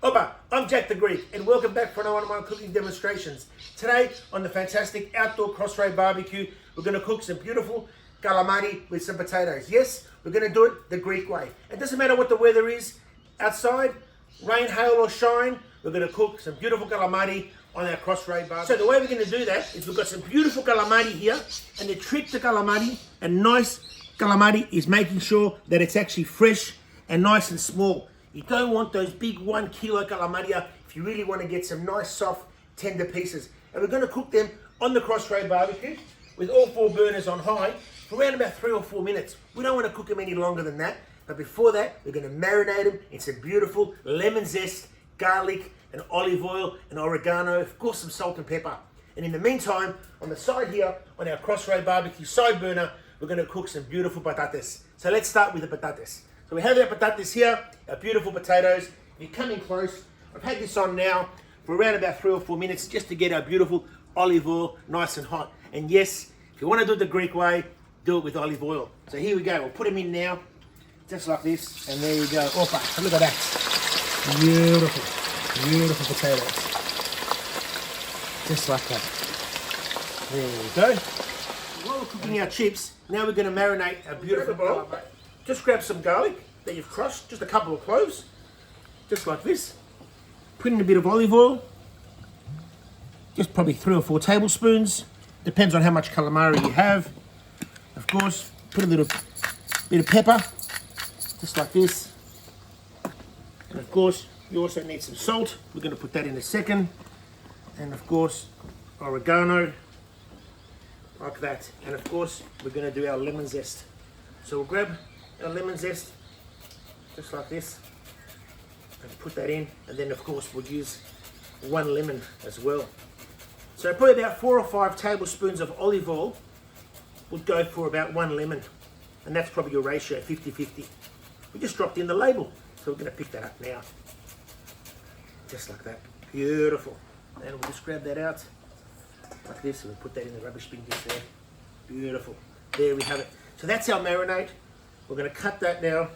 Opa, I'm Jack the Greek and welcome back for another one of my cooking demonstrations. Today on the fantastic outdoor crossroad barbecue, we're going to cook some beautiful calamari with some potatoes. Yes, we're going to do it the Greek way. It doesn't matter what the weather is outside, rain, hail or shine, we're going to cook some beautiful calamari on our crossroad barbecue. So the way we're going to do that is we've got some beautiful calamari here, and the trick to calamari, and nice calamari, is making sure that it's actually fresh and nice and small. You don't want those big 1 kilo calamari if you really want to get some nice soft tender pieces. And we're going to cook them on the crossroad barbecue with all 4 burners on high for around about 3 or 4 minutes. We don't want to cook them any longer than that. But before that, we're going to marinate them in some beautiful lemon zest, garlic and olive oil and oregano, of course some salt and pepper. And in the meantime, on the side here, on our crossroad barbecue side burner, we're going to cook some beautiful patates. So let's start with the patates. So we have our patates here, our beautiful potatoes. If you come in close, I've had this on now for around about 3 or 4 minutes just to get our beautiful olive oil nice and hot. And yes, if you want to do it the Greek way, do it with olive oil. So here we go, we'll put them in now, just like this, and there you go. Opa, look at that. Beautiful, beautiful potatoes. Just like that. There we go. While we're cooking our chips, now we're going to marinate our beautiful bowl. Just grab some garlic that you've crushed, just a couple of cloves, just like this. Put in a bit of olive oil, just probably 3 or 4 tablespoons. Depends on how much calamari you have. Of course, put a little bit of pepper, just like this. And of course, you also need some salt. We're going to put that in a second. And of course, oregano, like that. And of course, we're going to do our lemon zest. So we'll grab our lemon zest, just like this, and put that in, and then of course we'll use 1 lemon as well. So probably about 4 or 5 tablespoons of olive oil would go for about 1 lemon, and that's probably your ratio, 50-50. We just dropped in the label, so we're going to pick that up now, just like that. Beautiful. And we'll just grab that out like this, and we'll put that in the rubbish bin just there. Beautiful. There we have it. So that's our marinade. We're going to cut that now,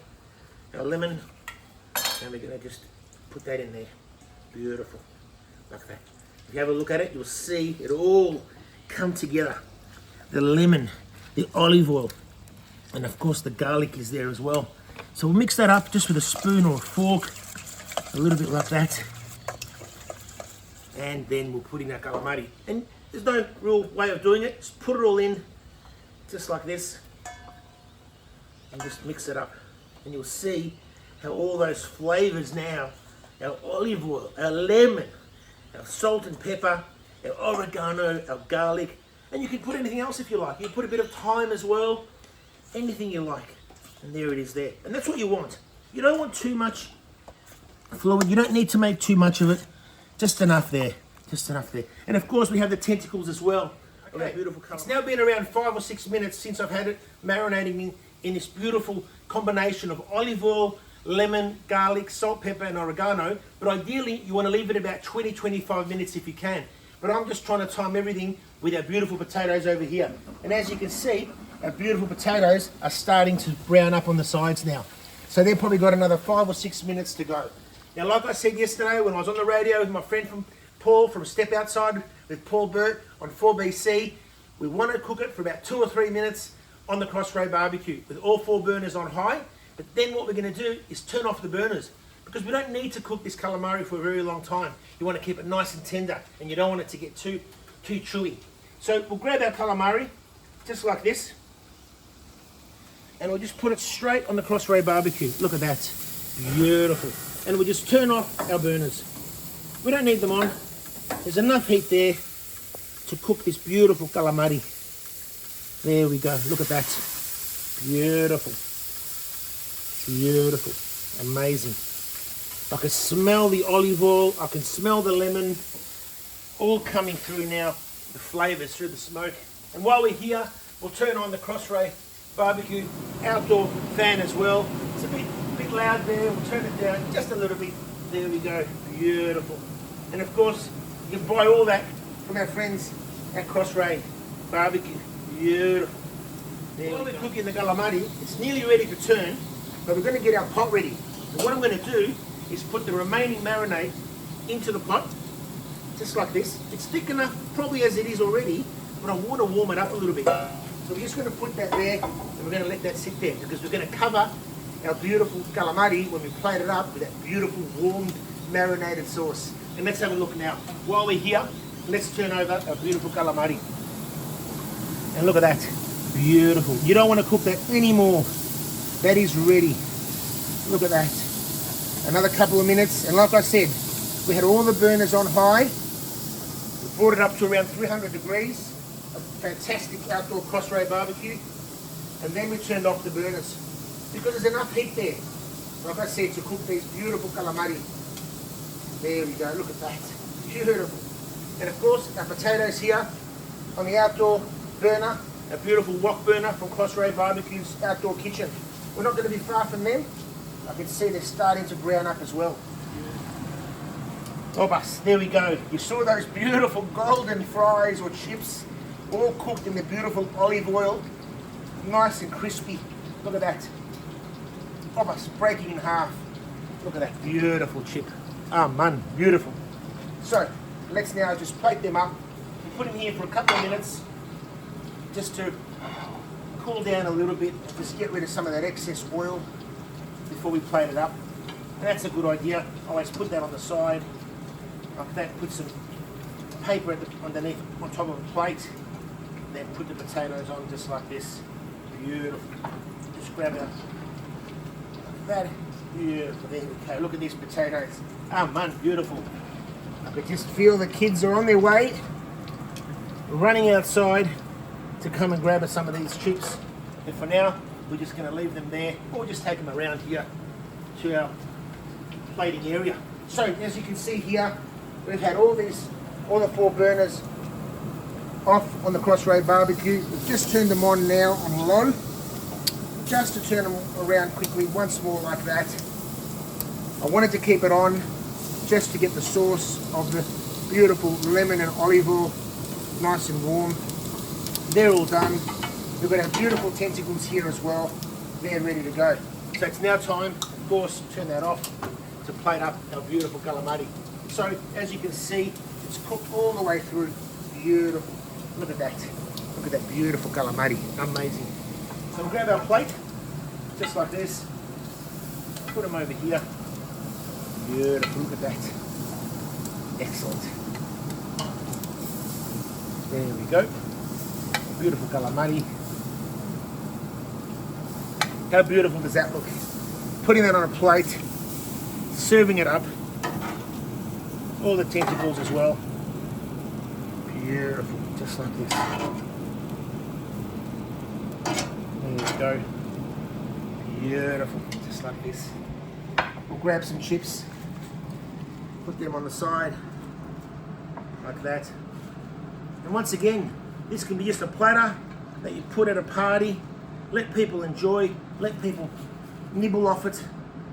our lemon, and we're going to just put that in there. Beautiful, like that. If you have a look at it, you'll see it all come together. The lemon, the olive oil, and of course the garlic is there as well. So we'll mix that up just with a spoon or a fork, a little bit like that. And then we'll put in our calamari. And there's no real way of doing it. Just put it all in, just like this. And just mix it up, and you'll see how all those flavors now, our olive oil, our lemon, our salt and pepper, our oregano, our garlic, and you can put anything else if you like. You can put a bit of thyme as well, anything you like, and there it is there. And that's what you want. You don't want too much fluid. You don't need to make too much of it. Just enough there, just enough there. And of course we have the tentacles as well. Okay, beautiful color. It's now been around 5 or 6 minutes since I've had it marinating in this beautiful combination of olive oil, lemon, garlic, salt, pepper and oregano. But ideally you want to leave it about 20-25 minutes if you can. But I'm just trying to time everything with our beautiful potatoes over here. And as you can see, our beautiful potatoes are starting to brown up on the sides now. So they've probably got another 5 or 6 minutes to go. Now like I said yesterday when I was on the radio with my friend from Paul from Step Outside with Paul Burt on 4BC, we want to cook it for about 2 or 3 minutes on the crossroad barbecue with all 4 burners on high. But then what we're going to do is turn off the burners, because we don't need to cook this calamari for a very long time. You want to keep it nice and tender, and you don't want it to get too chewy. So we'll grab our calamari just like this, and we'll just put it straight on the crossroad barbecue. Look at that, beautiful. And we'll just turn off our burners. We don't need them on. There's enough heat there to cook this beautiful calamari. There we go, look at that. Beautiful. Beautiful, amazing. I can smell the olive oil, I can smell the lemon, all coming through now, the flavors through the smoke. And while we're here, we'll turn on the crossroad barbecue outdoor fan as well. It's a bit loud there, we'll turn it down just a little bit. There we go, beautiful. And of course, you can buy all that from our friends at Crossroad Barbecue. Beautiful. While we're cooking the calamari, it's nearly ready to turn, but we're going to get our pot ready. And what I'm going to do is put the remaining marinade into the pot, just like this. It's thick enough, probably as it is already, but I want to warm it up a little bit. So we're just going to put that there, and we're going to let that sit there, because we're going to cover our beautiful calamari when we plate it up with that beautiful warmed marinated sauce. And let's have a look now. While we're here, let's turn over our beautiful calamari. And look at that, beautiful. You don't want to cook that anymore. That is ready. Look at that. Another couple of minutes, and like I said, we had all the burners on high. We brought it up to around 300 degrees. A fantastic outdoor crossroad barbecue. And then we turned off the burners because there's enough heat there, like I said, to cook these beautiful calamari. There we go, look at that, beautiful. And of course, our potatoes here on the outdoor burner, a beautiful wok burner from Crossroad Barbecue's outdoor kitchen. We're not going to be far from them. I can see they're starting to brown up as well. Oh, bus, there we go. You saw those beautiful golden fries or chips, all cooked in the beautiful olive oil, nice and crispy. Look at that. Oh, bus, breaking in half. Look at that beautiful chip. Ah, man, beautiful. So, let's now just plate them up and put them here for a couple of minutes just to cool down a little bit, just get rid of some of that excess oil before we plate it up. And that's a good idea. Always put that on the side, like that. Put some paper underneath, on top of the plate, then put the potatoes on just like this. Beautiful. Just grab it like that. Beautiful. There we go. Look at these potatoes. Ah, man, beautiful. I could just feel the kids are on their way, running outside to come and grab us some of these chips. And for now, we're just going to leave them there, or just take them around here to our plating area. So, as you can see here, we've had all the 4 burners off on the Crossroad Barbecue. We've just turned them on now on low, just to turn them around quickly once more like that. I wanted to keep it on just to get the sauce of the beautiful lemon and olive oil nice and warm. They're all done. We've got our beautiful tentacles here as well. They're ready to go. So it's now time, of course, turn that off, to plate up our beautiful calamari. So as you can see, it's cooked all the way through. Beautiful. Look at that. Look at that beautiful calamari. Amazing. So we'll grab our plate, just like this. Put them over here. Beautiful. Look at that. Excellent. There we go. Beautiful calamari. How beautiful does that look? Putting that on a plate, serving it up. All the tentacles as well. Beautiful, just like this. There we go. Beautiful, just like this. We'll grab some chips, put them on the side, like that. And once again, this can be just a platter that you put at a party. Let people enjoy, let people nibble off it.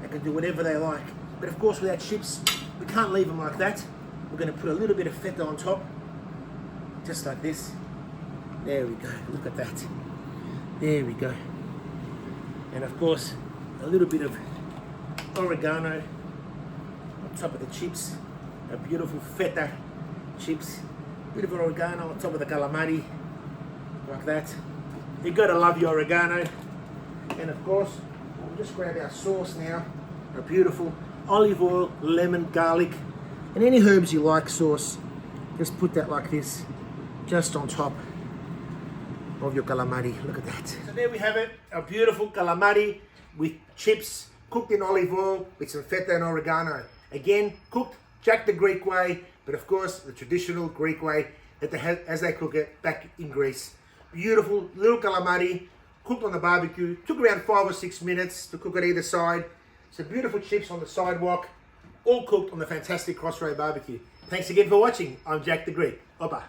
They can do whatever they like. But of course, with our chips, we can't leave them like that. We're going to put a little bit of feta on top, just like this. There we go, look at that. There we go. And of course, a little bit of oregano on top of the chips. A beautiful feta chips. Bit of oregano on top of the calamari, like that. You've got to love your oregano. And of course, we'll just grab our sauce now. A beautiful olive oil, lemon, garlic, and any herbs you like sauce. Just put that like this, just on top of your calamari. Look at that. So there we have it, a beautiful calamari with chips, cooked in olive oil with some feta and oregano. Again, cooked Jack the Greek way, but of course the traditional Greek way that as they cook it back in Greece. Beautiful little calamari, cooked on the barbecue. Took around 5 or 6 minutes to cook at either side. Some beautiful chips on the sidewalk, all cooked on the fantastic Crossroad Barbecue. Thanks again for watching. I'm Jack the Greek. Bye-bye.